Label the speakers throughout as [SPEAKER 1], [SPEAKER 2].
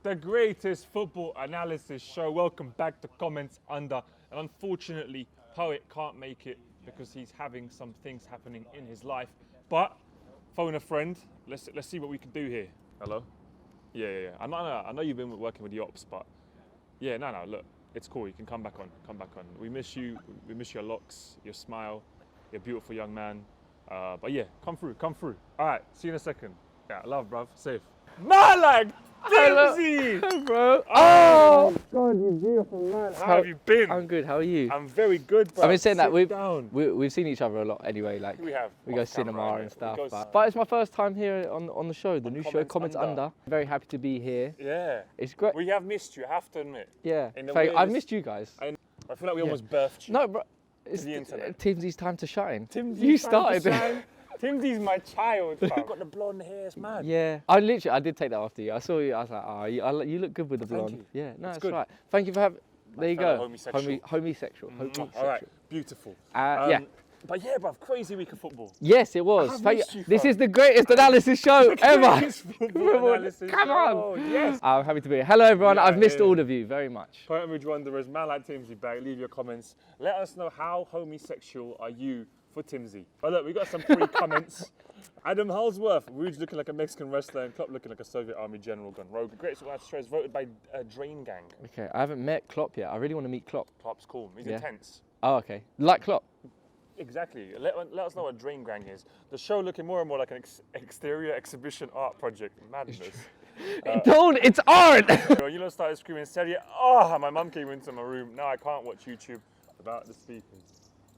[SPEAKER 1] The greatest football analysis show. Welcome back to Comments Under. And unfortunately, Poet can't make it because he's having some things happening in his life. But phone a friend. Let's see what we can do here. Hello? Yeah. I know you've been working with the ops, but yeah, no. Look, it's cool. You can come back on. We miss you. We miss your locks, your smile. You're a beautiful young man. But yeah, come through. All right, see you in a second. Yeah, love, bruv. Safe. Man, like Timbsy!
[SPEAKER 2] Bro.
[SPEAKER 1] Oh God, you beautiful man. How have you been?
[SPEAKER 2] I'm good. How are you?
[SPEAKER 1] I'm very good, bro.
[SPEAKER 2] I've been saying that
[SPEAKER 1] we've
[SPEAKER 2] seen each other a lot anyway. Like
[SPEAKER 1] we
[SPEAKER 2] go cinema and stuff. But it's my first time here on the show, the new show, Comments Under. I'm very happy to be here.
[SPEAKER 1] Yeah.
[SPEAKER 2] It's great.
[SPEAKER 1] We have missed you, I have to admit.
[SPEAKER 2] Yeah. I've missed you guys.
[SPEAKER 1] I feel like we almost birthed you.
[SPEAKER 2] No, bro.
[SPEAKER 1] It's the internet.
[SPEAKER 2] Timsy's time to shine.
[SPEAKER 1] You started. Timsy's my child. I've got the blonde hair, it's mad.
[SPEAKER 2] Yeah. I did take that after you. I saw you, I was like, oh, you look good with the blonde.
[SPEAKER 1] Thank you.
[SPEAKER 2] Yeah, no,
[SPEAKER 1] it's
[SPEAKER 2] it's
[SPEAKER 1] good.
[SPEAKER 2] Right. Thank you for having, there you go.
[SPEAKER 1] Homosexual.
[SPEAKER 2] Homosexual.
[SPEAKER 1] All right, beautiful.
[SPEAKER 2] Yeah.
[SPEAKER 1] But yeah, bruv, crazy week of football.
[SPEAKER 2] Yes, it was.
[SPEAKER 1] You,
[SPEAKER 2] this is the greatest analysis show ever.
[SPEAKER 1] Analysis
[SPEAKER 2] Come on.
[SPEAKER 1] Oh, yes.
[SPEAKER 2] I'm happy to be here. Hello, everyone.
[SPEAKER 1] Yeah,
[SPEAKER 2] I've missed all of you very much.
[SPEAKER 1] Point Ridge Wanderers, man like Timsy back. Leave your comments. Let us know how homosexual are you for Timsy. But look, we got some free comments. Adam Halsworth, Rouge looking like a Mexican wrestler and Klopp looking like a Soviet army general gone rogue. The greatest one show is voted by Drain Gang.
[SPEAKER 2] Okay, I haven't met Klopp yet. I really want to meet Klopp.
[SPEAKER 1] Klopp's cool. He's intense.
[SPEAKER 2] Oh, okay. Like Klopp.
[SPEAKER 1] Exactly. Let us know what Drain Gang is. The show looking more and more like an exterior exhibition art project. Madness.
[SPEAKER 2] It's art!
[SPEAKER 1] You lot started screaming Serie AAAAAHHH. My mum came into my room. Now I can't watch YouTube without the speakers.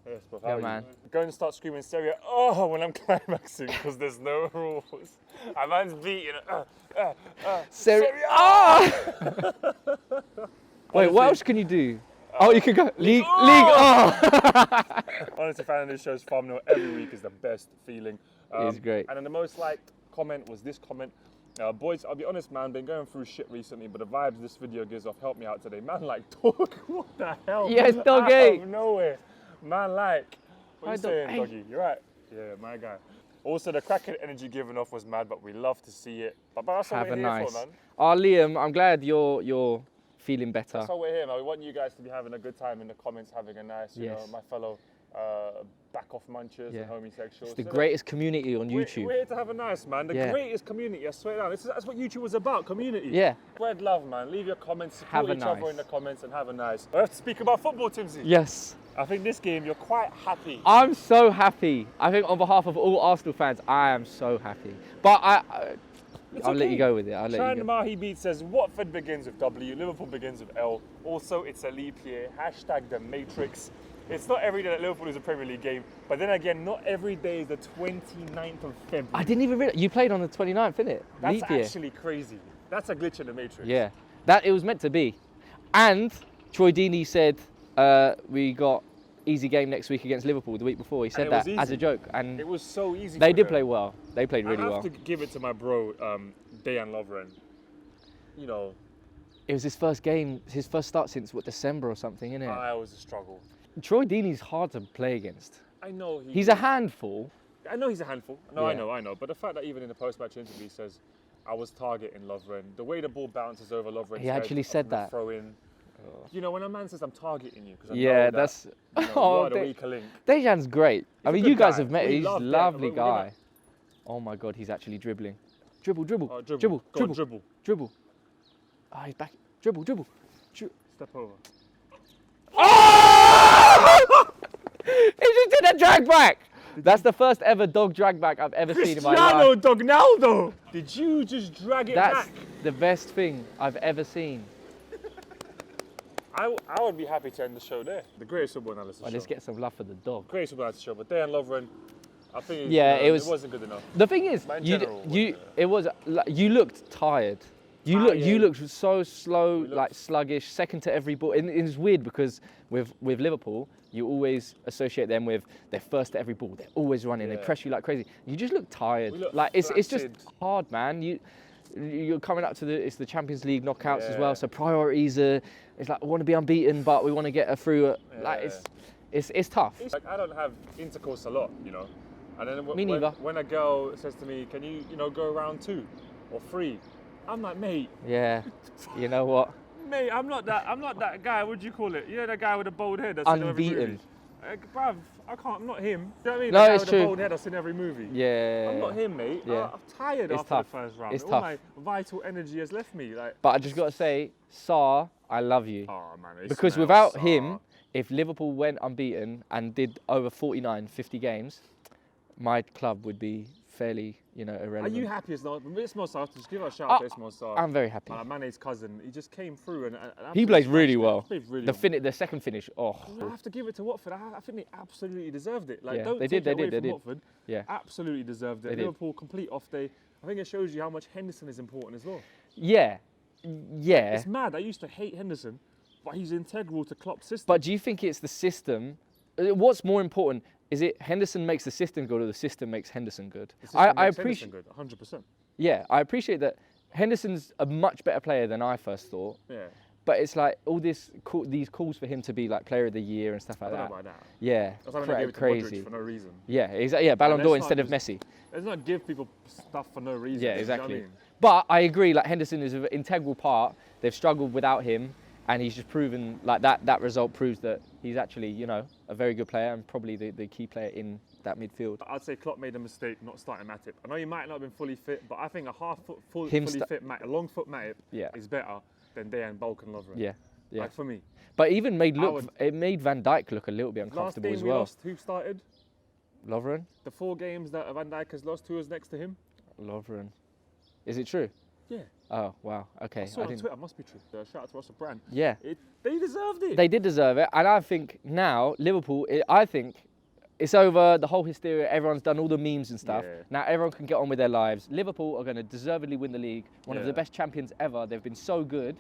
[SPEAKER 1] Yes, but how
[SPEAKER 2] man.
[SPEAKER 1] Go and start screaming Serie AAAAAHHH when I'm climaxing because there's no rules. A man's beating.
[SPEAKER 2] Serie AAAAAHHH! Wait, what else can you do? Oh, you can go League.
[SPEAKER 1] Honestly, fan of this show's thumbnail every week is the best feeling.
[SPEAKER 2] It's great.
[SPEAKER 1] And then the most liked comment was this comment. Boys, I'll be honest, man, been going through shit recently, but the vibes this video gives off helped me out today. Man, like, dog, what the hell?
[SPEAKER 2] Yes, doggy.
[SPEAKER 1] Out of nowhere. Man, like, what you saying, doggy? You're right. Yeah, my guy. Also, the cracking energy given off was mad, but we love to see it. But that's what we're here for, man.
[SPEAKER 2] Oh, Liam, I'm glad you're feeling better.
[SPEAKER 1] That's why we're here, man. We want you guys to be having a good time in the comments, having a nice, you know, my fellow back-off munchers and homosexuals.
[SPEAKER 2] It's the greatest community on YouTube.
[SPEAKER 1] We're here to have a nice, man. The greatest community, I swear down. That's what YouTube was about, community.
[SPEAKER 2] Yeah.
[SPEAKER 1] Spread love, man. Leave your comments, support each other in the comments and have a nice. I have to speak about football, Timsy.
[SPEAKER 2] Yes.
[SPEAKER 1] I think this game, you're quite happy.
[SPEAKER 2] I'm so happy. I think on behalf of all Arsenal fans, I am so happy. But I'll let you go with it.
[SPEAKER 1] Tran Mahi Beat says, Watford begins with W, Liverpool begins with L. Also, it's a leap year. Hashtag the Matrix. It's not every day that Liverpool is a Premier League game, but then again, not every day is the 29th of February.
[SPEAKER 2] I didn't even realize. You played on the 29th, innit?
[SPEAKER 1] That's actually crazy. That's a glitch in the Matrix.
[SPEAKER 2] Yeah, it was meant to be. And Troy Deeney said we got easy game next week against Liverpool the week before. He said that as a joke. And
[SPEAKER 1] it was so easy.
[SPEAKER 2] They did play well. They played really well.
[SPEAKER 1] I have to give it to my bro, Dejan Lovren. You know.
[SPEAKER 2] It was his first game, his first start since, December or something, innit?
[SPEAKER 1] It was a struggle.
[SPEAKER 2] Troy Deeney's hard to play against.
[SPEAKER 1] I know.
[SPEAKER 2] He's a handful.
[SPEAKER 1] I know he's a handful. No, yeah. I know. But the fact that even in the post-match interview he says, I was targeting Lovren. The way the ball bounces over Lovren's
[SPEAKER 2] He actually said that.
[SPEAKER 1] Throw in. You know, when a man says, I'm targeting you, because I know
[SPEAKER 2] that's...
[SPEAKER 1] You know, the weaker link.
[SPEAKER 2] Dejan's great. I mean, you guys have met him. He's a lovely guy. Oh my God, he's actually dribbling. Dribble. Dribble. Oh, he's back. Dribble.
[SPEAKER 1] Step over.
[SPEAKER 2] Oh! He just did a drag back. That's the first ever dog drag back I've ever seen in my life.
[SPEAKER 1] Dognaldo! Did you just drag it back?
[SPEAKER 2] That's the best thing I've ever seen.
[SPEAKER 1] I would be happy to end the show there. The greatest football analysis show.
[SPEAKER 2] Let's get some love for the dog.
[SPEAKER 1] Greatest football analysis show, but Dejan Lovren, I think
[SPEAKER 2] it
[SPEAKER 1] wasn't good enough.
[SPEAKER 2] The thing is, you looked tired. You looked so slow, like sluggish, second to every ball. And it's weird because with Liverpool, you always associate them with they're first to every ball. They're always running. They press you like crazy. You just look tired. It's just hard, man. You're coming up to the Champions League knockouts as well. So priorities are. It's like we want to be unbeaten, but we want to get through. It's tough.
[SPEAKER 1] Like I don't have intercourse a lot, you know. And then
[SPEAKER 2] Me neither.
[SPEAKER 1] When a girl says to me, "Can you go around 2 or 3?" I'm like, mate.
[SPEAKER 2] Yeah. You know what?
[SPEAKER 1] Mate, I'm not that guy. What do you call it? You know that guy with the bald head that's in every movie.
[SPEAKER 2] Unbeaten.
[SPEAKER 1] Bruv, I can't. I'm not him. Do you know what I mean?
[SPEAKER 2] No,
[SPEAKER 1] The guy
[SPEAKER 2] it's
[SPEAKER 1] with
[SPEAKER 2] true.
[SPEAKER 1] the bald head that's in every movie.
[SPEAKER 2] Yeah.
[SPEAKER 1] I'm not him, mate.
[SPEAKER 2] Yeah.
[SPEAKER 1] I'm tired
[SPEAKER 2] It's
[SPEAKER 1] after
[SPEAKER 2] tough.
[SPEAKER 1] the first round.
[SPEAKER 2] It's
[SPEAKER 1] All
[SPEAKER 2] tough.
[SPEAKER 1] my vital energy has left me. Like.
[SPEAKER 2] But I just got to say, Sarr, I love you.
[SPEAKER 1] Oh man.
[SPEAKER 2] Because without him, if Liverpool went unbeaten and did over 49, 50 games, my club would be fairly, irrelevant.
[SPEAKER 1] Are you happy as not? Ismail Sarr, just give a shout out to Ismail Sarr.
[SPEAKER 2] I'm very happy.
[SPEAKER 1] Manne's cousin, he just came through and
[SPEAKER 2] he plays really well.
[SPEAKER 1] Plays really
[SPEAKER 2] The second finish, oh.
[SPEAKER 1] I have to give it to Watford. I think they absolutely deserved it. Like,
[SPEAKER 2] Yeah,
[SPEAKER 1] don't
[SPEAKER 2] they
[SPEAKER 1] take
[SPEAKER 2] did,
[SPEAKER 1] it away
[SPEAKER 2] they
[SPEAKER 1] from
[SPEAKER 2] did.
[SPEAKER 1] Watford.
[SPEAKER 2] Yeah.
[SPEAKER 1] Absolutely deserved it.
[SPEAKER 2] They did.
[SPEAKER 1] Liverpool complete off day. I think it shows you how much Henderson is important as well.
[SPEAKER 2] Yeah.
[SPEAKER 1] It's mad. I used to hate Henderson, but he's integral to Klopp's system.
[SPEAKER 2] But do you think it's the system? What's more important? Is it Henderson makes the system good or the system makes Henderson good? I appreciate.
[SPEAKER 1] Good, 100%.
[SPEAKER 2] Yeah, I appreciate that. Henderson's a much better player than I first thought.
[SPEAKER 1] Yeah.
[SPEAKER 2] But it's like all these calls for him to be like Player of the Year and stuff like
[SPEAKER 1] I
[SPEAKER 2] that.
[SPEAKER 1] don't know about that.
[SPEAKER 2] Yeah,
[SPEAKER 1] That's why they gave it to
[SPEAKER 2] crazy.
[SPEAKER 1] Modric for no reason.
[SPEAKER 2] Yeah, exactly. Yeah, Ballon d'Or instead of Messi.
[SPEAKER 1] Let's not give people stuff for no reason.
[SPEAKER 2] Yeah,
[SPEAKER 1] you know
[SPEAKER 2] exactly.
[SPEAKER 1] what I mean?
[SPEAKER 2] But I agree. Like Henderson is an integral part. They've struggled without him, and he's just proven like that result proves that he's actually a very good player and probably the key player in that midfield.
[SPEAKER 1] I'd say Klopp made a mistake not starting Matip. I know he might not have been fully fit, but I think a fully fit Matip, a long foot Matip is better than Dejan Bulk and Lovren.
[SPEAKER 2] Yeah, yeah.
[SPEAKER 1] Like for me.
[SPEAKER 2] But even made Van Dijk look a little bit uncomfortable as well.
[SPEAKER 1] Last game we lost, who started?
[SPEAKER 2] Lovren?
[SPEAKER 1] The 4 games that Van Dijk has lost, who was next to him?
[SPEAKER 2] Lovren. Is it true?
[SPEAKER 1] Yeah.
[SPEAKER 2] Oh, wow. Okay.
[SPEAKER 1] I saw it on Twitter, must be true. Shout out to Russell Brand.
[SPEAKER 2] Yeah.
[SPEAKER 1] They deserved it.
[SPEAKER 2] They did deserve it. And I think now, Liverpool, I think it's over the whole hysteria. Everyone's done all the memes and stuff.
[SPEAKER 1] Yeah.
[SPEAKER 2] Now everyone can get on with their lives. Liverpool are going to deservedly win the league. One of the
[SPEAKER 1] Yeah.
[SPEAKER 2] best champions ever. They've been so good.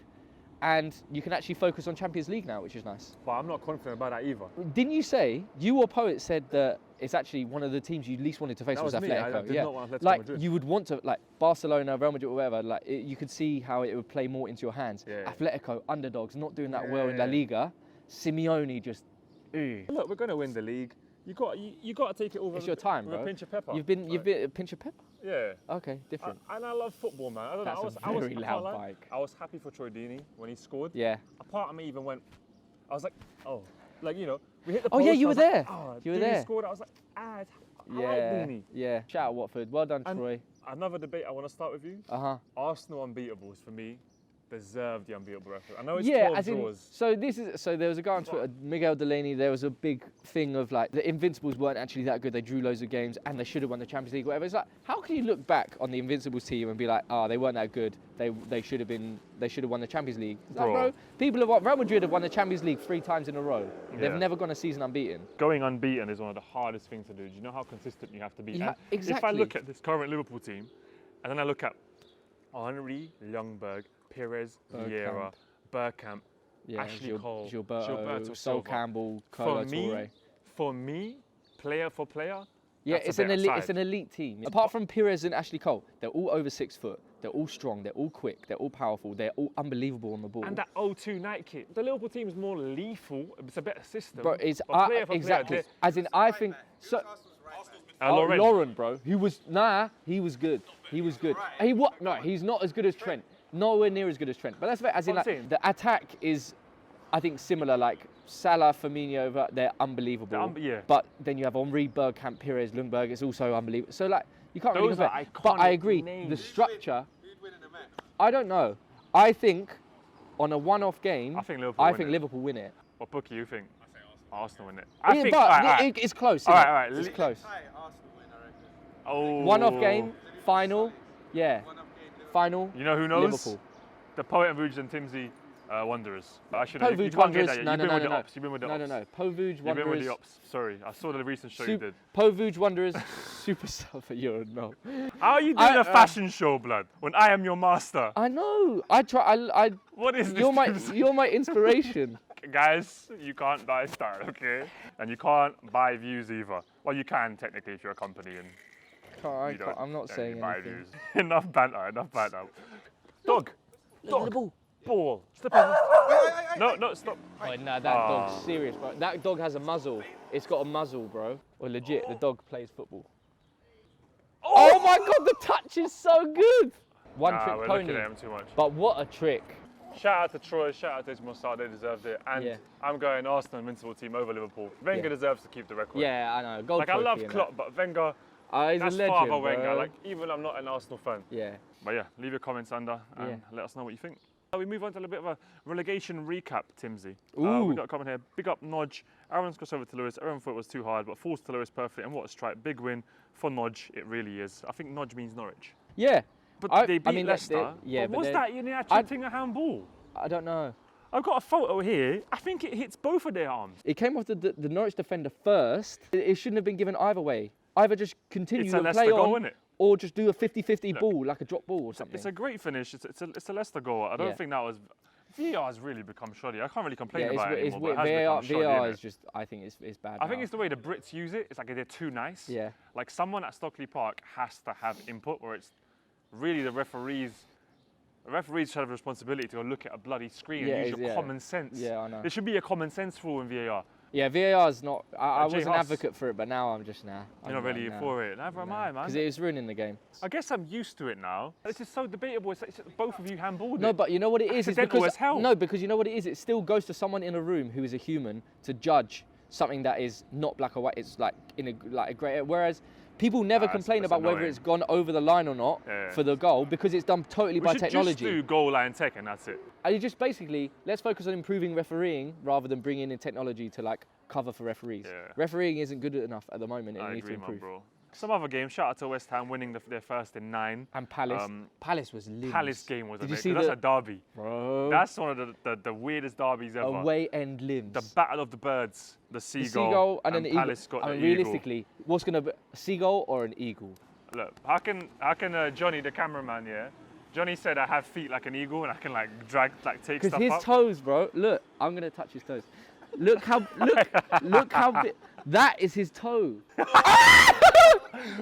[SPEAKER 2] And you can actually focus on Champions League now, which is nice.
[SPEAKER 1] But I'm not confident about that either.
[SPEAKER 2] Didn't you say, you or Poet said that it's actually one of the teams you least wanted to face
[SPEAKER 1] That
[SPEAKER 2] was
[SPEAKER 1] was me.
[SPEAKER 2] Atletico?
[SPEAKER 1] I did not want Atletico
[SPEAKER 2] like
[SPEAKER 1] Madrid.
[SPEAKER 2] you would want to, like Barcelona, Real Madrid, or whatever. Like you could see how it would play more into your hands.
[SPEAKER 1] Yeah.
[SPEAKER 2] Atletico, underdogs, not doing that well in La Liga. Simeone just.
[SPEAKER 1] Look, we're going to win the league. You got to take it over.
[SPEAKER 2] It's your time,
[SPEAKER 1] with
[SPEAKER 2] bro.
[SPEAKER 1] a pinch of pepper.
[SPEAKER 2] You've been a pinch of pepper.
[SPEAKER 1] Yeah.
[SPEAKER 2] Okay, different.
[SPEAKER 1] And I love football, man. I don't
[SPEAKER 2] That's
[SPEAKER 1] know.
[SPEAKER 2] a very loud bike.
[SPEAKER 1] I was happy for Troy Deeney when he scored.
[SPEAKER 2] Yeah.
[SPEAKER 1] A part of me even went. I was like, oh, like we hit the.
[SPEAKER 2] Oh, yeah,
[SPEAKER 1] post,
[SPEAKER 2] you
[SPEAKER 1] I
[SPEAKER 2] were
[SPEAKER 1] was like,
[SPEAKER 2] there.
[SPEAKER 1] oh,
[SPEAKER 2] You were
[SPEAKER 1] Deeney
[SPEAKER 2] there.
[SPEAKER 1] Scored. I was like, I like Deeney.
[SPEAKER 2] Yeah. Shout out Watford. Well done,
[SPEAKER 1] And
[SPEAKER 2] Troy.
[SPEAKER 1] Another debate I want to start with you. Arsenal unbeatables for me deserve the unbeatable record. I know it's 12 draws.
[SPEAKER 2] So there was a guy on Twitter, Miguel Delaney. There was a big thing of like the Invincibles weren't actually that good. They drew loads of games and they should have won the Champions League. Whatever. It's like, how can you look back on the Invincibles team and be like, they weren't that good. They should have won the Champions League. Like, bro, people have Real Madrid have won the Champions League 3 times in a row. They've never gone a season unbeaten.
[SPEAKER 1] Going unbeaten is one of the hardest things to do. Do you know how consistent you have to be?
[SPEAKER 2] Yeah,
[SPEAKER 1] And
[SPEAKER 2] exactly.
[SPEAKER 1] If I look at this current Liverpool team, and then I look at Henry, Ljungberg, Perez, Vieira, Bergkamp, Ashley Cole,
[SPEAKER 2] Gilberto, Sol
[SPEAKER 1] Silva.
[SPEAKER 2] Campbell, Kolo Touré.
[SPEAKER 1] For me, player for player,
[SPEAKER 2] Yeah,
[SPEAKER 1] that's
[SPEAKER 2] it's
[SPEAKER 1] a
[SPEAKER 2] an
[SPEAKER 1] better
[SPEAKER 2] elite.
[SPEAKER 1] side.
[SPEAKER 2] It's an elite team. Apart from Perez and Ashley Cole, they're all over 6 foot. They're all strong. They're all quick. They're all powerful. They're all unbelievable on the ball.
[SPEAKER 1] And that 0-2 night kit. The Liverpool team is more lethal. It's a better system.
[SPEAKER 2] Bro, it's
[SPEAKER 1] but player for
[SPEAKER 2] exactly.
[SPEAKER 1] player,
[SPEAKER 2] As in, I think. So, Lauren, bro. He was good. He was good. No, he's not as good as Trent. Nowhere near as good as Trent. But that's fair. As in, like, the attack is, I think, similar. Like Salah, Firmino, they're unbelievable. But then you have Henry, Bergkamp, Perez, Ljungberg. It's also unbelievable. So like, you can't really compare. But I agree.
[SPEAKER 1] names.
[SPEAKER 2] The structure. I don't know. I think on a one-off game,
[SPEAKER 1] I think Liverpool
[SPEAKER 2] win it.
[SPEAKER 1] What bookie you think? Arsenal win it.
[SPEAKER 2] It's close.
[SPEAKER 1] All right.
[SPEAKER 2] It's close.
[SPEAKER 1] Oh.
[SPEAKER 2] One-off game, final. Yeah. Final.
[SPEAKER 1] You know who knows?
[SPEAKER 2] Liverpool.
[SPEAKER 1] The Poet and Rouge and Timsy Wanderers. But I should have. You
[SPEAKER 2] Povuj
[SPEAKER 1] can't get
[SPEAKER 2] Wanderers.
[SPEAKER 1] that yet.
[SPEAKER 2] No,
[SPEAKER 1] You've been
[SPEAKER 2] no,
[SPEAKER 1] with
[SPEAKER 2] no,
[SPEAKER 1] the
[SPEAKER 2] no.
[SPEAKER 1] ops. You've been with the
[SPEAKER 2] No,
[SPEAKER 1] ops.
[SPEAKER 2] no, no. Povuj
[SPEAKER 1] You've been with
[SPEAKER 2] Wanderers.
[SPEAKER 1] the ops. Sorry, I saw the recent show you did.
[SPEAKER 2] Povuj Wanderers. Super Sulphur. You're no.
[SPEAKER 1] How are you doing a fashion show, blood? When I am your master.
[SPEAKER 2] I know. I try.
[SPEAKER 1] What is this?
[SPEAKER 2] You're my inspiration.
[SPEAKER 1] Guys, you can't buy style, okay? And you can't buy views either. Well, you can technically if you're a company and
[SPEAKER 2] I'm not saying
[SPEAKER 1] buy
[SPEAKER 2] anything.
[SPEAKER 1] views. Enough banter. Dog. Ball. Step No, stop.
[SPEAKER 2] Oh, no, that dog's serious, bro. That dog has a muzzle. It's got a muzzle, bro. Or legit, the dog plays football. Oh my God, the touch is so good. One-trick
[SPEAKER 1] we're
[SPEAKER 2] pony.
[SPEAKER 1] looking at him too much.
[SPEAKER 2] But what a trick.
[SPEAKER 1] Shout out to Troy, shout out to Ismail, they deserved it. And
[SPEAKER 2] Yeah.
[SPEAKER 1] I'm going Arsenal Invincible team over Liverpool. Wenger deserves to keep the record.
[SPEAKER 2] Yeah, I know. Gold
[SPEAKER 1] Like, I
[SPEAKER 2] trophy
[SPEAKER 1] love
[SPEAKER 2] and
[SPEAKER 1] Klopp, but Wenger,
[SPEAKER 2] he's
[SPEAKER 1] that's
[SPEAKER 2] a legend,
[SPEAKER 1] Father Wenger.
[SPEAKER 2] bro.
[SPEAKER 1] Like, even I'm not an Arsenal fan.
[SPEAKER 2] Yeah.
[SPEAKER 1] But yeah, leave your comments under and let us know what you think. We move on to a little bit of a relegation recap, Timbsy. We got a comment here. Big up Nodge. Aaron's crossed over to Lewis. Aaron thought it was too hard, but forced to Lewis perfectly. And what a strike. Big win for Nodge. It really is. I think Nodge means Norwich.
[SPEAKER 2] Yeah.
[SPEAKER 1] But they beat Leicester.
[SPEAKER 2] Yeah,
[SPEAKER 1] but was that in the actual thing a handball?
[SPEAKER 2] I don't know.
[SPEAKER 1] I've got a photo here. I think it hits both of their arms.
[SPEAKER 2] It came off the Norwich defender first. It shouldn't have been given either way. Either just continue and play on,
[SPEAKER 1] goal, isn't it?
[SPEAKER 2] or just do a 50-50 ball, like a drop ball or something.
[SPEAKER 1] It's a great finish. It's a Leicester goal. I don't think that was... VAR has really become shoddy. I can't really complain about it anymore, but it has become
[SPEAKER 2] VAR
[SPEAKER 1] shoddy,
[SPEAKER 2] is just, I think it's bad
[SPEAKER 1] I think it's the way the Brits use it. It's like they're too nice.
[SPEAKER 2] Yeah.
[SPEAKER 1] Like someone at Stockley Park has to have input, where it's really the referees. The referees should have a responsibility to go look at a bloody screen and use your common sense.
[SPEAKER 2] Yeah, I know.
[SPEAKER 1] There should be a common sense rule in VAR.
[SPEAKER 2] Yeah, VAR is not. I was an
[SPEAKER 1] Huss.
[SPEAKER 2] advocate for it, but now I'm just
[SPEAKER 1] You're not really for it. Never am I, man.
[SPEAKER 2] Because it was ruining the game.
[SPEAKER 1] I guess I'm used to it now. This is so debatable. It's both of you handballed
[SPEAKER 2] No,
[SPEAKER 1] it.
[SPEAKER 2] but you know what it is?
[SPEAKER 1] Accidental as hell.
[SPEAKER 2] No, because you know what it is? It still goes to someone in a room who is a human to judge something that is not black or white. It's like in a grey area. Whereas people never complain about whether it's gone over the line or not for the goal because it's done totally by technology.
[SPEAKER 1] Just do goal line tech and that's it.
[SPEAKER 2] And you just basically, let's focus on improving refereeing rather than bringing in technology to like cover for referees.
[SPEAKER 1] Yeah.
[SPEAKER 2] Refereeing isn't good enough at the moment. It needs to
[SPEAKER 1] agree,
[SPEAKER 2] improve.
[SPEAKER 1] bro. Some other games, shout out to West Ham winning their first in 9.
[SPEAKER 2] And Palace. Palace was limbs.
[SPEAKER 1] Palace game was
[SPEAKER 2] amazing.
[SPEAKER 1] That's a derby.
[SPEAKER 2] Bro.
[SPEAKER 1] That's one of the weirdest derbies ever.
[SPEAKER 2] Away end limbs.
[SPEAKER 1] The battle of the birds. The seagull,
[SPEAKER 2] and then the
[SPEAKER 1] Palace
[SPEAKER 2] eagle.
[SPEAKER 1] got the
[SPEAKER 2] realistically,
[SPEAKER 1] eagle.
[SPEAKER 2] what's going to be a seagull or an eagle?
[SPEAKER 1] Look, how can Johnny, the cameraman, Johnny said I have feet like an eagle and I can like drag, like take stuff up.
[SPEAKER 2] Because his toes, bro. Look, I'm going to touch his toes. Look how big. That is his toe.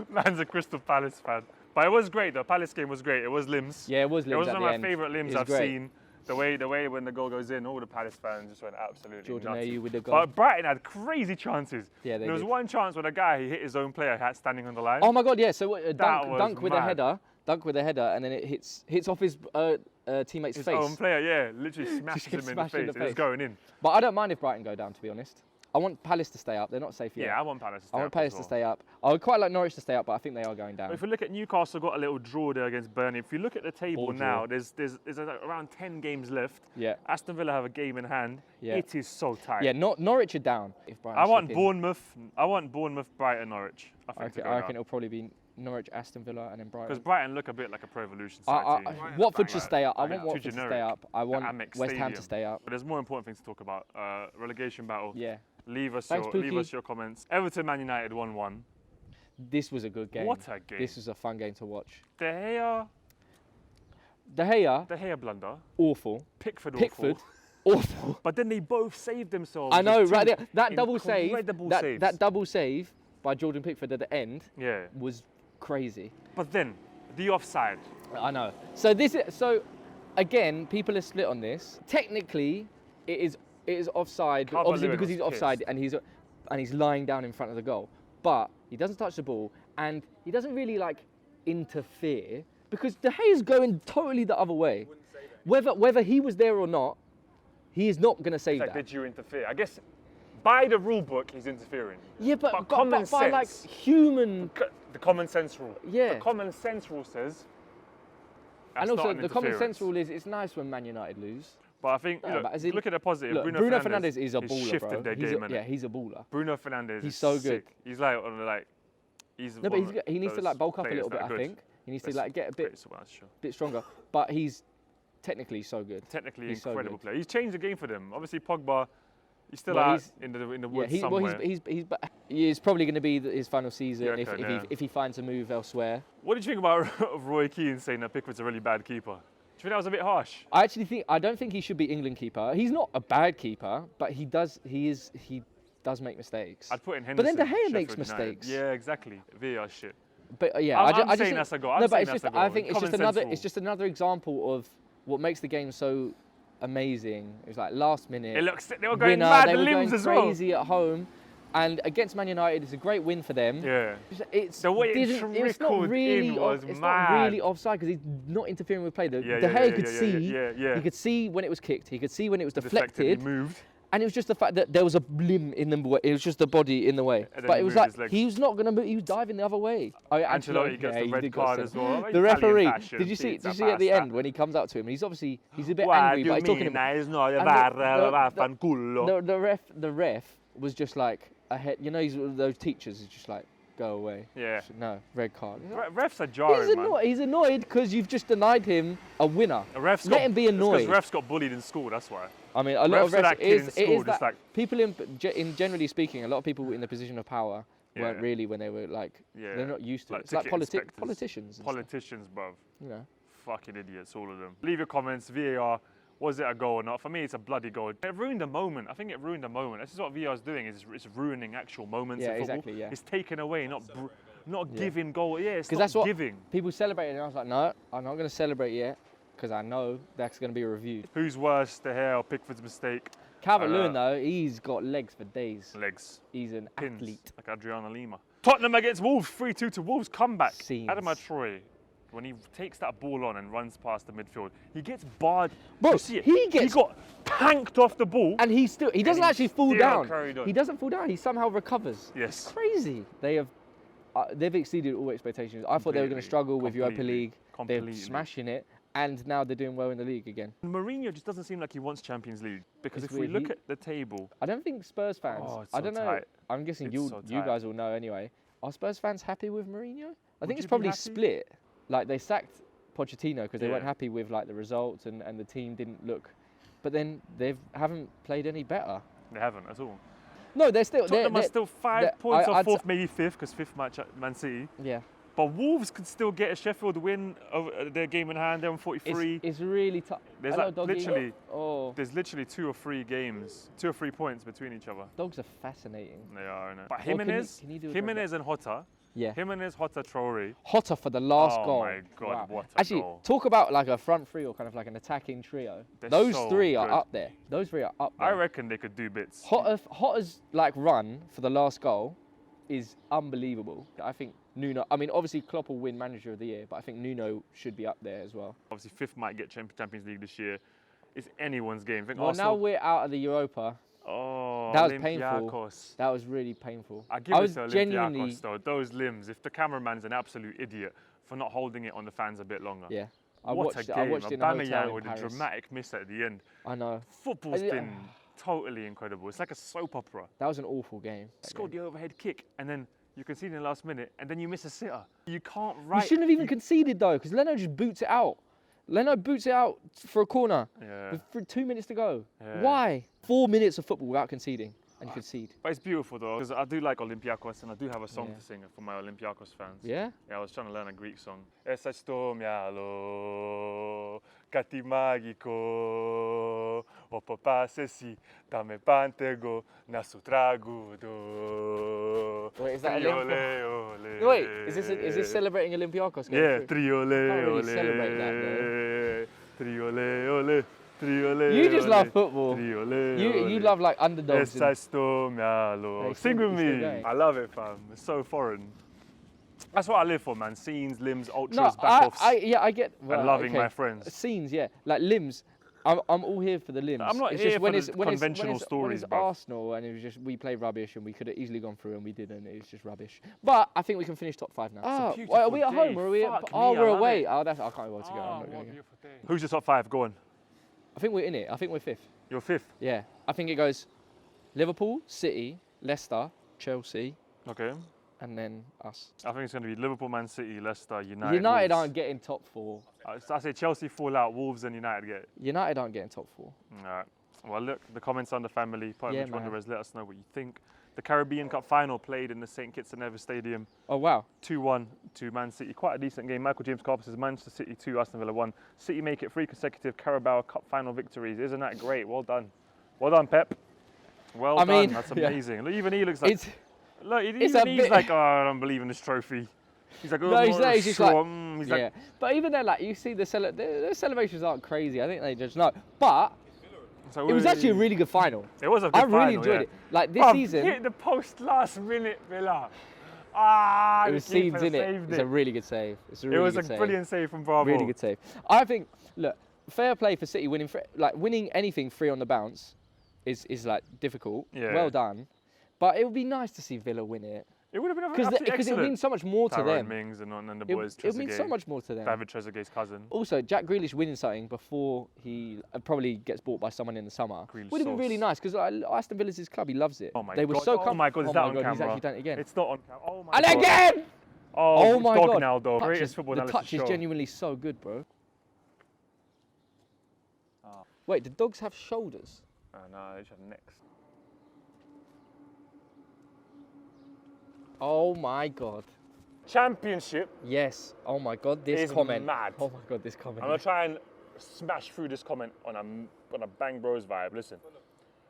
[SPEAKER 1] Man's a Crystal Palace fan. But it was great, the Palace game was great. It was limbs.
[SPEAKER 2] Yeah, it was limbs.
[SPEAKER 1] It was one of my
[SPEAKER 2] end.
[SPEAKER 1] favourite limbs I've seen. The way when the goal goes in, all the Palace fans just went absolutely
[SPEAKER 2] Jordan
[SPEAKER 1] nuts.
[SPEAKER 2] Ayew with the goal.
[SPEAKER 1] But Brighton had crazy chances.
[SPEAKER 2] Yeah, they
[SPEAKER 1] There was
[SPEAKER 2] did.
[SPEAKER 1] one chance where the guy, he hit his own player standing on the line.
[SPEAKER 2] Oh my God, yeah. So what, dunk with a
[SPEAKER 1] mad.
[SPEAKER 2] header. Dunk with a header, and then it hits off his teammate's
[SPEAKER 1] His
[SPEAKER 2] face.
[SPEAKER 1] own player, yeah, literally smashes him in the face. It was going in.
[SPEAKER 2] But I don't mind if Brighton go down, to be honest. I want Palace to stay up. They're not safe yet.
[SPEAKER 1] Yeah, I want Palace to stay up.
[SPEAKER 2] I want Palace to stay up. I would quite like Norwich to stay up, but I think they are going down.
[SPEAKER 1] If we look at Newcastle, got a little draw there against Burnley. If you look at the table now, there's around 10 games left.
[SPEAKER 2] Yeah.
[SPEAKER 1] Aston Villa have a game in hand.
[SPEAKER 2] Yeah.
[SPEAKER 1] It is so tight.
[SPEAKER 2] Yeah, Norwich are down. If Brighton
[SPEAKER 1] I want
[SPEAKER 2] slip in.
[SPEAKER 1] Bournemouth, Brighton, Norwich. I reckon
[SPEAKER 2] it'll probably be Norwich, Aston Villa, and then Brighton.
[SPEAKER 1] Because Brighton look a bit like a Pro Evolution side team.
[SPEAKER 2] Watford should stay up. I want
[SPEAKER 1] too
[SPEAKER 2] Watford to
[SPEAKER 1] generic.
[SPEAKER 2] stay up. I want
[SPEAKER 1] Amex
[SPEAKER 2] West Ham
[SPEAKER 1] Stadium.
[SPEAKER 2] to stay up.
[SPEAKER 1] But there's more important things to talk about. Relegation battle.
[SPEAKER 2] Yeah.
[SPEAKER 1] Leave us
[SPEAKER 2] Thanks,
[SPEAKER 1] your comments. Everton Man United 1-1.
[SPEAKER 2] This was a good game.
[SPEAKER 1] What a game.
[SPEAKER 2] This was a fun game to watch.
[SPEAKER 1] De Gea blunder.
[SPEAKER 2] Awful.
[SPEAKER 1] Pickford.
[SPEAKER 2] Awful.
[SPEAKER 1] But then they both saved themselves.
[SPEAKER 2] I know, right there. That double save.
[SPEAKER 1] Saves.
[SPEAKER 2] That double save by Jordan Pickford at the end.
[SPEAKER 1] Yeah.
[SPEAKER 2] Was crazy.
[SPEAKER 1] But then the offside.
[SPEAKER 2] I know. So again, people are split on this. Technically, it is offside, obviously because he's offside and he's lying down in front of the goal. But he doesn't touch the ball and he doesn't really like interfere because De Gea's going totally the other way. Whether he was there or not, he is not going to save that.
[SPEAKER 1] Did you interfere? I guess by the rule book, he's interfering.
[SPEAKER 2] Yeah, but
[SPEAKER 1] common
[SPEAKER 2] by like
[SPEAKER 1] sense.
[SPEAKER 2] human.
[SPEAKER 1] The common sense rule.
[SPEAKER 2] Yeah.
[SPEAKER 1] The common sense rule says.
[SPEAKER 2] And also, the common sense rule is it's nice when Man United lose.
[SPEAKER 1] But I think, look at the positive.
[SPEAKER 2] Look, Bruno Fernandes is a baller,
[SPEAKER 1] shifted
[SPEAKER 2] bro.
[SPEAKER 1] their game,
[SPEAKER 2] he's a baller.
[SPEAKER 1] Bruno Fernandes
[SPEAKER 2] He's so
[SPEAKER 1] sick.
[SPEAKER 2] good.
[SPEAKER 1] He's like, he's
[SPEAKER 2] no, but he needs to like bulk up a little bit, I think. He needs to like get a bit stronger. But he's technically so good.
[SPEAKER 1] Technically
[SPEAKER 2] he's
[SPEAKER 1] incredible
[SPEAKER 2] so
[SPEAKER 1] player. He's changed the game for them. Obviously, Pogba, he's still out in the woods somewhere.
[SPEAKER 2] He's probably going to be his final season if he finds a move elsewhere.
[SPEAKER 1] What did you think about Roy Keane saying that Pickford's a really bad keeper? Do you think that was a bit harsh?
[SPEAKER 2] I don't think he should be England keeper. He's not a bad keeper, but he does make mistakes.
[SPEAKER 1] I'd put in Henderson.
[SPEAKER 2] But then De Gea
[SPEAKER 1] Sheffield
[SPEAKER 2] makes
[SPEAKER 1] United.
[SPEAKER 2] mistakes.
[SPEAKER 1] Yeah, exactly. VAR shit.
[SPEAKER 2] But yeah,
[SPEAKER 1] I'm saying that's a goal.
[SPEAKER 2] No, but I think it's just another example of what makes the game so amazing. It was like last minute.
[SPEAKER 1] They were going mad. The limbs as well.
[SPEAKER 2] Crazy at home. And against Man United, it's a great win for them.
[SPEAKER 1] Yeah.
[SPEAKER 2] It's
[SPEAKER 1] The way it
[SPEAKER 2] it's not really
[SPEAKER 1] in was
[SPEAKER 2] it's
[SPEAKER 1] mad.
[SPEAKER 2] not really offside because he's not interfering with play. De Gea could see. He could see when it was kicked. He could see when it was deflected.
[SPEAKER 1] He moved.
[SPEAKER 2] And it was just the fact that there was a limb in the way. It was just the body in the way. But it was like he was not going to move. He was diving the other way. Oh, yeah,
[SPEAKER 1] Ancelotti gets the red card as well.
[SPEAKER 2] The referee. Did you see at the end when he comes up to him? He's obviously a bit angry, but he's talking about. The ref was just like ahead. You know, he's one of those teachers. He's just like, go away.
[SPEAKER 1] Yeah.
[SPEAKER 2] No, red card.
[SPEAKER 1] Refs are jarring, man.
[SPEAKER 2] He's annoyed because you've just denied him a winner.
[SPEAKER 1] Let
[SPEAKER 2] him be annoyed.
[SPEAKER 1] Because refs got bullied in school, that's why.
[SPEAKER 2] I mean, a lot of refs, people in generally speaking, a lot of people in the position of power weren't really when they were like, they're not used to it. It's like politicians.
[SPEAKER 1] Politicians, bruv.
[SPEAKER 2] You know.
[SPEAKER 1] Fucking idiots, all of them. Leave your comments, VAR, was it a goal or not? For me, it's a bloody goal. It ruined the moment. I think it ruined the moment. This is what VAR is doing, it's ruining actual moments in football.
[SPEAKER 2] Exactly, yeah.
[SPEAKER 1] It's taken away, not giving goal. Yeah, it's not
[SPEAKER 2] that's what
[SPEAKER 1] giving.
[SPEAKER 2] People celebrated and I was like, no, I'm not going to celebrate yet because I know that's going to be reviewed.
[SPEAKER 1] Who's worse, De Gea or Pickford's mistake?
[SPEAKER 2] Calvert-Lewin, though, he's got legs for days.
[SPEAKER 1] Legs.
[SPEAKER 2] He's an
[SPEAKER 1] Pins,
[SPEAKER 2] athlete.
[SPEAKER 1] like Adriana Lima. Tottenham against Wolves, 3-2 to Wolves, comeback. Adama Troy, when he takes that ball on and runs past the midfield, he gets barred.
[SPEAKER 2] Bro,
[SPEAKER 1] you see it?
[SPEAKER 2] he
[SPEAKER 1] got tanked off the ball.
[SPEAKER 2] And he doesn't actually fall down.
[SPEAKER 1] He
[SPEAKER 2] doesn't fall down, he somehow recovers.
[SPEAKER 1] Yes.
[SPEAKER 2] It's crazy. They've exceeded all expectations. I thought they were going to struggle with Europa League. They're smashing it. And now they're doing well in the league again.
[SPEAKER 1] Mourinho just doesn't seem like he wants Champions League. Because if we look at the table...
[SPEAKER 2] I don't think Spurs fans... I don't know. I'm guessing you guys will know anyway. Are Spurs fans happy with Mourinho? I think it's probably split. Like they sacked Pochettino because they weren't happy with like the results and the team didn't look... But then they haven't played any better.
[SPEAKER 1] They haven't at all.
[SPEAKER 2] No, they're still...
[SPEAKER 1] Tottenham are still 5 points off fourth, maybe fifth, because fifth match at Man City.
[SPEAKER 2] Yeah.
[SPEAKER 1] But Wolves could still get a Sheffield win over their game in hand. They're on 43.
[SPEAKER 2] It's really tough.
[SPEAKER 1] There's there's literally 2 or 3 games, 2 or 3 points between each other.
[SPEAKER 2] Dogs are fascinating.
[SPEAKER 1] They are, innit? But Jimenez and Jota.
[SPEAKER 2] Yeah.
[SPEAKER 1] Jimenez, Jota, Traore.
[SPEAKER 2] Jota for the last goal.
[SPEAKER 1] Oh my God, what a
[SPEAKER 2] Actually,
[SPEAKER 1] goal.
[SPEAKER 2] talk about like a front three or kind of like an attacking trio. Those three are up there. Those three are up there.
[SPEAKER 1] I reckon they could do bits.
[SPEAKER 2] Jota's like run for the last goal is unbelievable. I think Nuno, I mean, obviously Klopp will win Manager of the Year, but I think Nuno should be up there as well.
[SPEAKER 1] Obviously, fifth might get Champions League this year. It's anyone's game.
[SPEAKER 2] Well, Arsenal, now we're out of the Europa.
[SPEAKER 1] Oh,
[SPEAKER 2] that was painful. That was really painful.
[SPEAKER 1] I give it to Olympiacos, though. Those limbs, if the cameraman's an absolute idiot for not holding it on the fans a bit longer.
[SPEAKER 2] Yeah.
[SPEAKER 1] What a game.
[SPEAKER 2] I watched it in a hotel
[SPEAKER 1] with
[SPEAKER 2] in
[SPEAKER 1] a dramatic miss at the end.
[SPEAKER 2] I know.
[SPEAKER 1] Football's been totally incredible. It's like a soap opera.
[SPEAKER 2] That was an awful game.
[SPEAKER 1] Scored the overhead kick, and then you concede in the last minute, and then you miss a sitter. You can't write.
[SPEAKER 2] You shouldn't have even conceded, though, because Leno just boots it out. Leno boots it out for a corner with 2 minutes to go. Yeah. Why? 4 minutes of football without conceding, and you concede.
[SPEAKER 1] But it's beautiful, though, because I do like Olympiacos, and I do have a song to sing for my Olympiacos fans.
[SPEAKER 2] Yeah?
[SPEAKER 1] Yeah, I was trying to learn a Greek song. Esa sto mialo, kati magiko, opo pasesi, dame pantego, nasu tragudo.
[SPEAKER 2] Wait, is that Wait, is this celebrating Olympiacos?
[SPEAKER 1] Yeah, triole,
[SPEAKER 2] can't really celebrate that, though.
[SPEAKER 1] Triole, triole.
[SPEAKER 2] You just love football.
[SPEAKER 1] Triole,
[SPEAKER 2] you love like underdogs.
[SPEAKER 1] Esa sto mialo. Sing with me. I love it, fam. It's so foreign. That's what I live for, man. Scenes, limbs, ultras, back-offs.
[SPEAKER 2] I get.
[SPEAKER 1] Well, and loving my friends.
[SPEAKER 2] Scenes, yeah. Like limbs. I'm all here for the limbs.
[SPEAKER 1] I'm not here for the conventional stories,
[SPEAKER 2] when it's Arsenal and it was just we played rubbish and we could have easily gone through and we didn't. It was just rubbish. But I think we can finish top 5 now. Are we at home or are we? We're away. I can't wait to go. I'm not going to go.
[SPEAKER 1] Who's your top 5? Go on.
[SPEAKER 2] I think we're in it. I think we're 5th.
[SPEAKER 1] You're 5th?
[SPEAKER 2] Yeah. I think it goes Liverpool, City, Leicester, Chelsea.
[SPEAKER 1] Okay.
[SPEAKER 2] And then us.
[SPEAKER 1] I think it's going to be Liverpool, Man City, Leicester, United.
[SPEAKER 2] United aren't getting top 4.
[SPEAKER 1] I say Chelsea fall out, Wolves and United get it.
[SPEAKER 2] United aren't getting top 4.
[SPEAKER 1] All right. Well, look, the comments on the family. Which Wanderers, let us know what you think. The Caribbean Cup final played in the St. Kitts and Nevis Stadium.
[SPEAKER 2] Oh, wow.
[SPEAKER 1] 2-1 to Man City. Quite a decent game. Michael James Carper says Manchester City 2, Aston Villa 1. City make it 3 consecutive Carabao Cup final victories. Isn't that great? Well done. Well done, Pep. Well done. That's amazing. Look, even he looks like... Look, he's like, oh, I don't believe in this trophy. He's like, oh,
[SPEAKER 2] no, he's just like,
[SPEAKER 1] he's like,
[SPEAKER 2] but even then, like, you see the celebrations aren't crazy. I think they just know. But
[SPEAKER 1] So
[SPEAKER 2] it was actually a really good final.
[SPEAKER 1] It was a good
[SPEAKER 2] I
[SPEAKER 1] final,
[SPEAKER 2] really enjoyed
[SPEAKER 1] yeah.
[SPEAKER 2] it. Like this
[SPEAKER 1] Bruv,
[SPEAKER 2] season,
[SPEAKER 1] hit the post last minute, Villa. Ah,
[SPEAKER 2] it
[SPEAKER 1] the
[SPEAKER 2] was
[SPEAKER 1] keeper
[SPEAKER 2] scenes in it.
[SPEAKER 1] saved
[SPEAKER 2] It's a really good save. It's a really
[SPEAKER 1] It was
[SPEAKER 2] good
[SPEAKER 1] a
[SPEAKER 2] save.
[SPEAKER 1] brilliant save from Bravo.
[SPEAKER 2] Really good save. I think, look, fair play for City winning. Winning anything free on the bounce is like difficult.
[SPEAKER 1] Yeah.
[SPEAKER 2] Well done. But it would be nice to see Villa win it.
[SPEAKER 1] It would have been
[SPEAKER 2] Because it
[SPEAKER 1] excellent.
[SPEAKER 2] means so much more to
[SPEAKER 1] Tyrone
[SPEAKER 2] them.
[SPEAKER 1] Mings and the boys.
[SPEAKER 2] It means so much more to them.
[SPEAKER 1] David Trezeguet's cousin.
[SPEAKER 2] Also, Jack Grealish winning something before he probably gets bought by someone in the summer
[SPEAKER 1] Grealish
[SPEAKER 2] would have been really nice because Aston Villa's his club. He loves it.
[SPEAKER 1] Oh my
[SPEAKER 2] They were
[SPEAKER 1] god!
[SPEAKER 2] so
[SPEAKER 1] Oh my god! Is that on camera?
[SPEAKER 2] He's actually done it again.
[SPEAKER 1] It's not on camera. Oh my
[SPEAKER 2] And
[SPEAKER 1] god!
[SPEAKER 2] again!
[SPEAKER 1] Oh
[SPEAKER 2] my
[SPEAKER 1] dog
[SPEAKER 2] god!
[SPEAKER 1] now, though. Greatest football
[SPEAKER 2] the
[SPEAKER 1] analysis
[SPEAKER 2] touch is
[SPEAKER 1] show.
[SPEAKER 2] genuinely so good, bro. Wait, do dogs have shoulders?
[SPEAKER 1] No, they should have necks.
[SPEAKER 2] Oh my god.
[SPEAKER 1] Championship.
[SPEAKER 2] Yes. Oh my god, this
[SPEAKER 1] is
[SPEAKER 2] comment.
[SPEAKER 1] mad.
[SPEAKER 2] Oh my god, this comment.
[SPEAKER 1] I'm gonna try and smash through this comment on a Bang Bros vibe. Listen.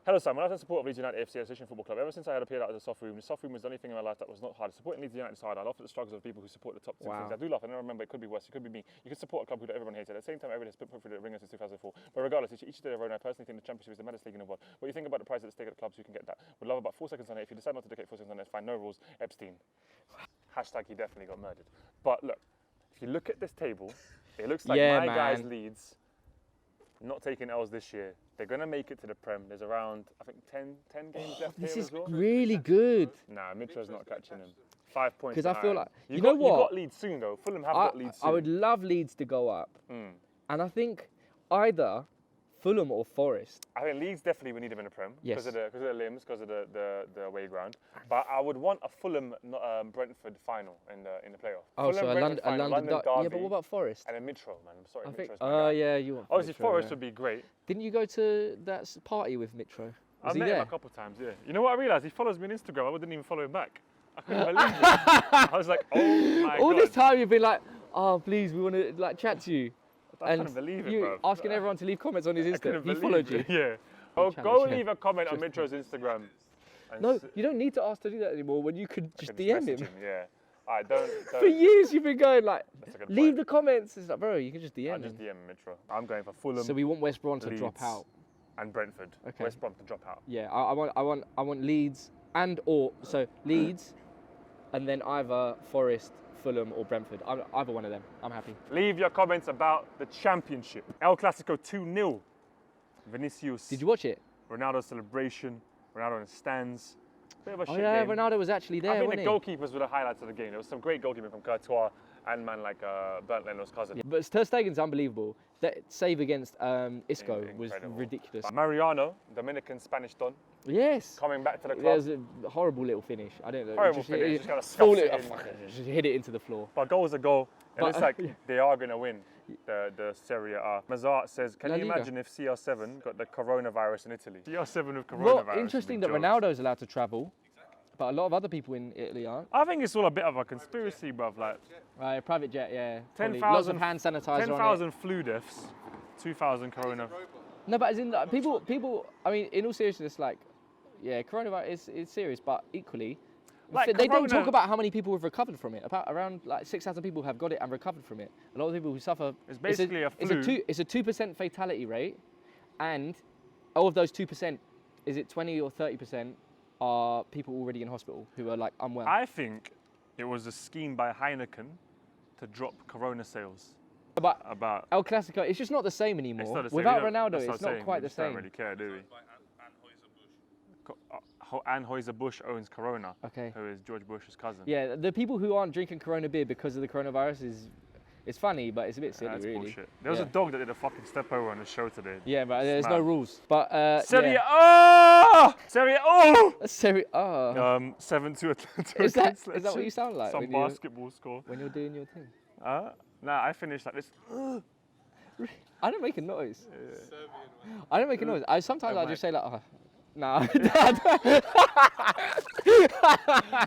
[SPEAKER 1] Hello, Sam. When I was in support of Leeds United FC Association Football Club, ever since I had appeared out as a soft room, the soft room was the only thing in my life that was not hard. Supporting Leeds United is hard. I laugh at the struggles of people who support the top two things. I do laugh. I never remember it could be worse. It could be me. You can support a club who everyone hates. At the same time, everyone has put through the ringer since 2004. But regardless, each day of their own, I personally think the Championship is the maddest league in the world. What do you think about the price at the stake of the clubs who can get that? Would love about 4 seconds on it. If you decide not to dedicate 4 seconds on it, it's fine. No rules. Epstein. Hashtag he definitely got murdered. But look, if you look at this table, it looks like my guys Leeds not taking L's this year. They're going to make it to the Prem. There's around, I think, 10 games left
[SPEAKER 2] This
[SPEAKER 1] here
[SPEAKER 2] is
[SPEAKER 1] as well.
[SPEAKER 2] really good.
[SPEAKER 1] Nah, Mitro's not catching him. 5 points.
[SPEAKER 2] Because I feel like,
[SPEAKER 1] you
[SPEAKER 2] know what?
[SPEAKER 1] You got Leeds soon, though. Fulham have got Leeds soon.
[SPEAKER 2] I would love Leeds to go up. And I think either Fulham or Forest.
[SPEAKER 1] I think Leeds definitely we need them in the Prem.
[SPEAKER 2] Yes.
[SPEAKER 1] Because of the limbs, because of the away ground. But I would want a Fulham Brentford final in the playoff.
[SPEAKER 2] Oh,
[SPEAKER 1] Fulham,
[SPEAKER 2] so a
[SPEAKER 1] Brentford final,
[SPEAKER 2] London
[SPEAKER 1] Derby,
[SPEAKER 2] yeah, but what about Forest?
[SPEAKER 1] and then Mitro, man. I'm sorry,
[SPEAKER 2] I think.
[SPEAKER 1] Mitro's my guy.
[SPEAKER 2] Yeah, you want.
[SPEAKER 1] Obviously,
[SPEAKER 2] Mitro,
[SPEAKER 1] Forest
[SPEAKER 2] yeah.
[SPEAKER 1] would be great.
[SPEAKER 2] Didn't you go to that party with Mitro?
[SPEAKER 1] I've
[SPEAKER 2] he
[SPEAKER 1] met
[SPEAKER 2] there?
[SPEAKER 1] him a couple of times, yeah. You know what I realised? He follows me on Instagram. I wouldn't even follow him back. I couldn't believe it. I was like, oh my
[SPEAKER 2] All
[SPEAKER 1] god.
[SPEAKER 2] this time you've been like, oh please, we want to like chat to you.
[SPEAKER 1] I couldn't believe it,
[SPEAKER 2] you
[SPEAKER 1] bro.
[SPEAKER 2] asking everyone to leave comments on his
[SPEAKER 1] I
[SPEAKER 2] Insta.
[SPEAKER 1] couldn't
[SPEAKER 2] He
[SPEAKER 1] believe
[SPEAKER 2] followed you.
[SPEAKER 1] it. Yeah. Go
[SPEAKER 2] yeah.
[SPEAKER 1] leave a comment on Mitro's Instagram. and
[SPEAKER 2] No, you don't need to ask to do that anymore when you could
[SPEAKER 1] I
[SPEAKER 2] just
[SPEAKER 1] can
[SPEAKER 2] DM
[SPEAKER 1] message
[SPEAKER 2] him.
[SPEAKER 1] Yeah. Alright, don't.
[SPEAKER 2] For years you've been going like,
[SPEAKER 1] That's a good
[SPEAKER 2] leave
[SPEAKER 1] point.
[SPEAKER 2] the comments. It's like, bro, you can just DM
[SPEAKER 1] I'll
[SPEAKER 2] him.
[SPEAKER 1] just DM Mitro. I'm going for Fulham
[SPEAKER 2] So we want West Brom to drop
[SPEAKER 1] Leeds.
[SPEAKER 2] out.
[SPEAKER 1] and Brentford.
[SPEAKER 2] Okay.
[SPEAKER 1] West Brom to drop out.
[SPEAKER 2] Yeah, I want Leeds so Leeds, and then either Forest, Fulham, or Brentford. Either one of them. I'm happy.
[SPEAKER 1] Leave your comments about the championship. El Clasico 2-0. Vinicius.
[SPEAKER 2] Did you watch it?
[SPEAKER 1] Ronaldo celebration. Ronaldo in the stands. Bit of a
[SPEAKER 2] Oh
[SPEAKER 1] shit
[SPEAKER 2] yeah,
[SPEAKER 1] game.
[SPEAKER 2] Ronaldo was actually there,
[SPEAKER 1] I think
[SPEAKER 2] wasn't
[SPEAKER 1] the
[SPEAKER 2] he?
[SPEAKER 1] goalkeepers were the highlights of the game. There was some great goalkeeping from Courtois and man like Bernd Leno's cousin.
[SPEAKER 2] Yeah, but Ter Stegen's unbelievable. That save against Isco was
[SPEAKER 1] Incredible.
[SPEAKER 2] ridiculous.
[SPEAKER 1] Mariano, Dominican Spanish Don,
[SPEAKER 2] yes.
[SPEAKER 1] coming back to the
[SPEAKER 2] There
[SPEAKER 1] club.
[SPEAKER 2] was a horrible little finish. I don't know.
[SPEAKER 1] Horrible finish, just kinda
[SPEAKER 2] fall
[SPEAKER 1] scuffs
[SPEAKER 2] it,
[SPEAKER 1] it in.
[SPEAKER 2] just hit it into the floor.
[SPEAKER 1] But goal's a goal. And
[SPEAKER 2] But,
[SPEAKER 1] it's like
[SPEAKER 2] yeah.
[SPEAKER 1] they are going to win the Serie A. Mazart says, can
[SPEAKER 2] La
[SPEAKER 1] you
[SPEAKER 2] Liga.
[SPEAKER 1] imagine if CR7 got the coronavirus in Italy? CR7 with coronavirus.
[SPEAKER 2] Well,
[SPEAKER 1] would
[SPEAKER 2] interesting
[SPEAKER 1] be
[SPEAKER 2] that
[SPEAKER 1] jokes.
[SPEAKER 2] Ronaldo's allowed to travel, but a lot of other people in Italy aren't.
[SPEAKER 1] I think it's all a bit of a conspiracy, bruv. Like
[SPEAKER 2] Right, private jet, yeah.
[SPEAKER 1] 10,000
[SPEAKER 2] probably. Lots of hand sanitizer on it.
[SPEAKER 1] 10,000 flu deaths, 2,000 corona.
[SPEAKER 2] No, but as in like, people. I mean, in all seriousness, like, yeah, coronavirus is serious, but equally,
[SPEAKER 1] Like,
[SPEAKER 2] they don't
[SPEAKER 1] corona-
[SPEAKER 2] talk about how many people have recovered from it. About around like 6,000 people have got it and recovered from it. A lot of people who suffer.
[SPEAKER 1] It's basically a flu.
[SPEAKER 2] It's a 2% fatality rate, and of those 2%, is it 20 or 30% are people already in hospital who are like unwell?
[SPEAKER 1] I think it was a scheme by Heineken to drop corona sales.
[SPEAKER 2] But
[SPEAKER 1] About
[SPEAKER 2] El Clasico, it's just not the same
[SPEAKER 1] it's
[SPEAKER 2] anymore.
[SPEAKER 1] not the same.
[SPEAKER 2] Without
[SPEAKER 1] We don't-
[SPEAKER 2] Ronaldo,
[SPEAKER 1] that's what
[SPEAKER 2] it's
[SPEAKER 1] I'm
[SPEAKER 2] not
[SPEAKER 1] saying.
[SPEAKER 2] quite
[SPEAKER 1] We
[SPEAKER 2] the
[SPEAKER 1] just don't
[SPEAKER 2] same.
[SPEAKER 1] really care, do we? Anheuser-Busch owns Corona,
[SPEAKER 2] Okay.
[SPEAKER 1] who is George Bush's cousin.
[SPEAKER 2] Yeah, the people who aren't drinking Corona beer because of the coronavirus it's funny, but it's a bit silly,
[SPEAKER 1] That's
[SPEAKER 2] really.
[SPEAKER 1] bullshit. There was a dog that did a fucking step over on the show today.
[SPEAKER 2] Yeah, but there's no
[SPEAKER 1] mad.
[SPEAKER 2] rules. But
[SPEAKER 1] Serie
[SPEAKER 2] yeah.
[SPEAKER 1] A! Serie A!
[SPEAKER 2] Serie A.
[SPEAKER 1] 7-2 Atletico.
[SPEAKER 2] Is that
[SPEAKER 1] against
[SPEAKER 2] what you
[SPEAKER 1] Lecce.
[SPEAKER 2] sound like
[SPEAKER 1] Some
[SPEAKER 2] when you-
[SPEAKER 1] basketball score.
[SPEAKER 2] when you're doing your thing?
[SPEAKER 1] Nah, I finished like this.
[SPEAKER 2] I don't make a noise. I don't make a noise. Sometimes I
[SPEAKER 1] might.
[SPEAKER 2] just say like, oh, nah.
[SPEAKER 1] And then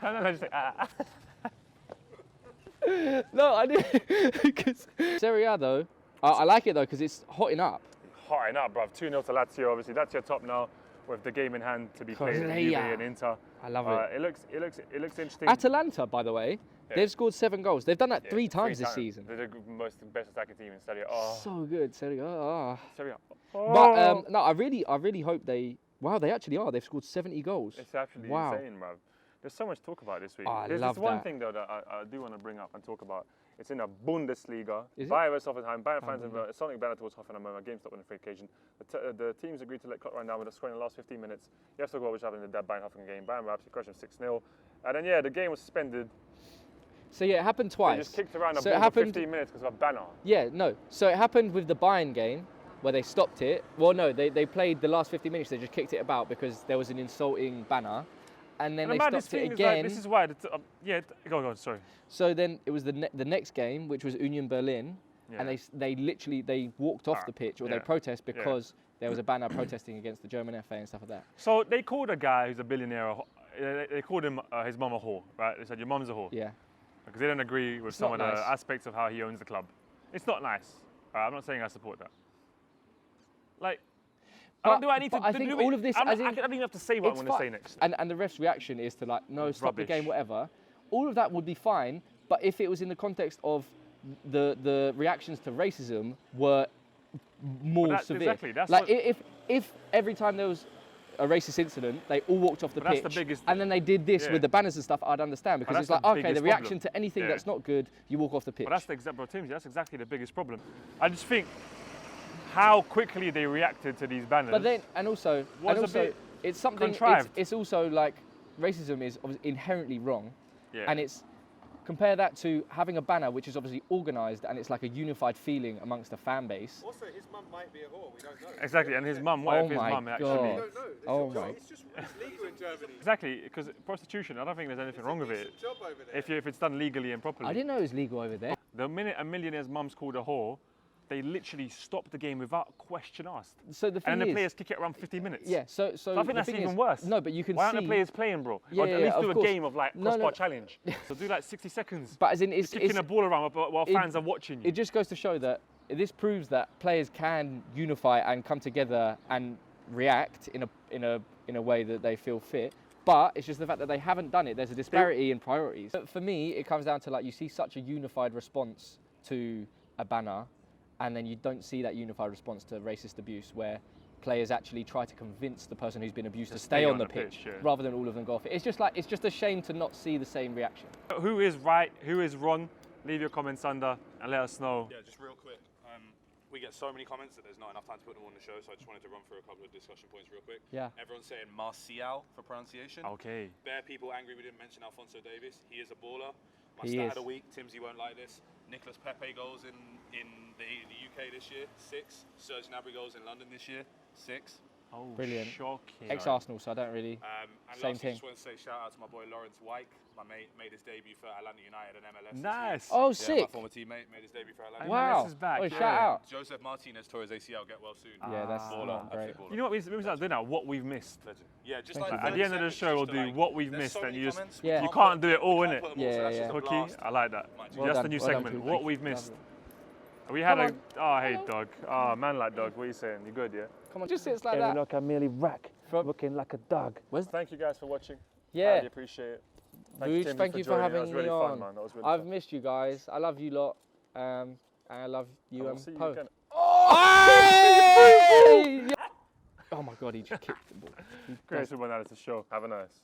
[SPEAKER 1] I just say,
[SPEAKER 2] No, I didn't. Because Serie A though, I like it though because it's hotting up.
[SPEAKER 1] hotting up, bruv. 2-0 to Lazio, obviously. That's your top now. with the game in hand to be played in
[SPEAKER 2] Correa.
[SPEAKER 1] Juve and Inter.
[SPEAKER 2] I love
[SPEAKER 1] It looks interesting.
[SPEAKER 2] Atalanta, by the way, they've scored 7 goals. They've done that 3 times this season.
[SPEAKER 1] They're the best attacking team in Serie A. Oh.
[SPEAKER 2] So good, Serie A.
[SPEAKER 1] Serie A.
[SPEAKER 2] But no, I really hope they. Wow, they actually are. They've scored 70 goals.
[SPEAKER 1] It's absolutely insane, bro. There's so much to talk about this week.
[SPEAKER 2] Oh, I
[SPEAKER 1] There's
[SPEAKER 2] love
[SPEAKER 1] this one
[SPEAKER 2] that.
[SPEAKER 1] thing though that I do want to bring up and talk about. It's in the Bundesliga.
[SPEAKER 2] Is it?
[SPEAKER 1] Bayern vs Hoffenheim. Bayern fans have something better towards Hoffenheim. A game stopped on a free occasion. The teams agreed to let clock run down with a score in the last 15 minutes. You have to go which happened in that Bayern Hoffenheim game. Bayern were absolutely crushed them 6-0. And then the game was suspended.
[SPEAKER 2] So yeah, it happened twice.
[SPEAKER 1] They just kicked around the
[SPEAKER 2] So
[SPEAKER 1] ball
[SPEAKER 2] it
[SPEAKER 1] for
[SPEAKER 2] happened.
[SPEAKER 1] 15 minutes because of a banner.
[SPEAKER 2] Yeah, no. So it happened with the Bayern game where they stopped it. Well, no, they played the last 50 minutes. They just kicked it about because there was an insulting banner, and then they stopped it again.
[SPEAKER 1] This is why. Go on. Sorry.
[SPEAKER 2] So then it was the next game, which was Union Berlin, and they literally walked off the pitch or they protest because there was a banner protesting against the German FA and stuff like that.
[SPEAKER 1] So they called a guy who's a billionaire. They called him his mum a whore, right? They said your mum's a whore.
[SPEAKER 2] Yeah.
[SPEAKER 1] Because they don't agree with some of the aspects of how he owns the club. It's not nice. I'm not saying I support that. Like, I think
[SPEAKER 2] all of this.
[SPEAKER 1] I don't even have to say what I want to say next.
[SPEAKER 2] And the ref's reaction is to like, no, stop the game, whatever. All of that would be fine, but if it was in the context of the reactions to racism were more severe.
[SPEAKER 1] Exactly. That's
[SPEAKER 2] like if every time there was a racist incident, they all walked off the pitch, and then they did this with the banners and stuff, I'd understand, because it's like, okay, the reaction to anything that's not good, you walk off the pitch.
[SPEAKER 1] But that's the example, Timbsy, that's exactly the biggest problem. I just think how quickly they reacted to these banners.
[SPEAKER 2] But then, and also it's something, it's also like, racism is obviously inherently wrong, and it's, compare that to having a banner which is obviously organised and it's like a unified feeling amongst the fan base.
[SPEAKER 3] Also, his mum might be a whore, we don't know.
[SPEAKER 1] Exactly, and his mum, what if his mum actually...
[SPEAKER 3] We don't know.
[SPEAKER 2] Oh my.
[SPEAKER 3] It's legal in Germany.
[SPEAKER 1] Exactly, because prostitution, I don't think there's anything wrong with it.
[SPEAKER 3] Job over there.
[SPEAKER 1] If it's done legally and properly.
[SPEAKER 2] I didn't know it was legal over there.
[SPEAKER 1] The minute a millionaire's mum's called a whore, they literally stop the game without a question asked.
[SPEAKER 2] So the thing
[SPEAKER 1] and then the players kick it around 50 minutes.
[SPEAKER 2] Yeah, so
[SPEAKER 1] I think that's even worse.
[SPEAKER 2] No, but you can see...
[SPEAKER 1] Why aren't the players playing, bro?
[SPEAKER 2] Yeah,
[SPEAKER 1] or at least do a
[SPEAKER 2] course.
[SPEAKER 1] game of like crossbar challenge. So do like 60 seconds.
[SPEAKER 2] But as in,
[SPEAKER 1] it's kicking a ball around while fans are watching you.
[SPEAKER 2] It just goes to show that this proves that players can unify and come together and react in a way that they feel fit. But it's just the fact that they haven't done it. There's a disparity in priorities. But for me, it comes down to like, you see such a unified response to a banner, and then you don't see that unified response to racist abuse where players actually try to convince the person who's been abused to stay on the pitch rather than all of them go off it. It's just a shame to not see the same reaction.
[SPEAKER 1] Who is right, who is wrong? Leave your comments under and let us know.
[SPEAKER 4] Yeah, just real quick. We get so many comments that there's not enough time to put them on the show, so I just wanted to run through a couple of discussion points real quick.
[SPEAKER 2] Yeah.
[SPEAKER 4] Everyone's saying Martial for pronunciation.
[SPEAKER 1] Okay.
[SPEAKER 4] Bare people angry we didn't mention Alphonso Davies. He is a baller. My
[SPEAKER 2] He
[SPEAKER 4] stat
[SPEAKER 2] is.
[SPEAKER 4] of the week, Timbsy won't like this. Nicolas Pepe goals in the UK this year, 6. Serge Gnabry goals in London this year, 6.
[SPEAKER 1] Oh,
[SPEAKER 2] brilliant.
[SPEAKER 1] Shocking.
[SPEAKER 2] Ex-Arsenal, so I don't really...
[SPEAKER 4] And
[SPEAKER 2] same
[SPEAKER 4] lastly,
[SPEAKER 2] thing.
[SPEAKER 4] just want to say shout out to my boy Lawrence Wyke. My mate made his debut for Atlanta United and MLS.
[SPEAKER 1] Nice.
[SPEAKER 2] Oh,
[SPEAKER 4] Yeah,
[SPEAKER 2] sick.
[SPEAKER 4] my former teammate made his debut for Atlanta.
[SPEAKER 2] Wow.
[SPEAKER 1] MLS is back.
[SPEAKER 2] Oh, shout out.
[SPEAKER 4] Joseph Martinez tore his ACL. Get well soon.
[SPEAKER 2] Yeah, that's
[SPEAKER 4] baller,
[SPEAKER 2] great.
[SPEAKER 4] absolute baller.
[SPEAKER 1] You know what we start doing now? What we've missed.
[SPEAKER 4] Yeah, just
[SPEAKER 2] Thank
[SPEAKER 4] like
[SPEAKER 2] you.
[SPEAKER 1] At the end of the show, we'll do what we've
[SPEAKER 4] there's
[SPEAKER 1] missed,
[SPEAKER 4] so
[SPEAKER 1] and
[SPEAKER 4] many
[SPEAKER 1] you just
[SPEAKER 4] comments,
[SPEAKER 2] Yeah.
[SPEAKER 1] you can't do it all, innit?
[SPEAKER 2] Yeah.
[SPEAKER 1] Cookie, I like that.
[SPEAKER 2] Well
[SPEAKER 1] That's
[SPEAKER 2] done,
[SPEAKER 1] the new
[SPEAKER 2] well done,
[SPEAKER 1] segment.
[SPEAKER 2] Cookie.
[SPEAKER 1] What we've missed.
[SPEAKER 2] Lovely.
[SPEAKER 1] We had
[SPEAKER 2] Come
[SPEAKER 1] oh hey dog, man like dog. What are you saying? You good, yeah?
[SPEAKER 2] Come on, just sits like that.
[SPEAKER 1] Like a merely rack, looking like a dog. Thank you guys for watching.
[SPEAKER 2] Yeah.
[SPEAKER 1] Really appreciate it.
[SPEAKER 2] Vooch, thank you for
[SPEAKER 1] joining.
[SPEAKER 2] having
[SPEAKER 1] That was really
[SPEAKER 2] me
[SPEAKER 1] fun,
[SPEAKER 2] on.
[SPEAKER 1] man. That was really
[SPEAKER 2] I've
[SPEAKER 1] fun.
[SPEAKER 2] missed you guys. I love you lot. And I love you
[SPEAKER 1] We'll
[SPEAKER 2] and
[SPEAKER 1] see you
[SPEAKER 2] Poe.
[SPEAKER 1] again.
[SPEAKER 2] Oh! Oh my God, he just kicked the ball.
[SPEAKER 1] Great Football Analysis Show. Have a nice.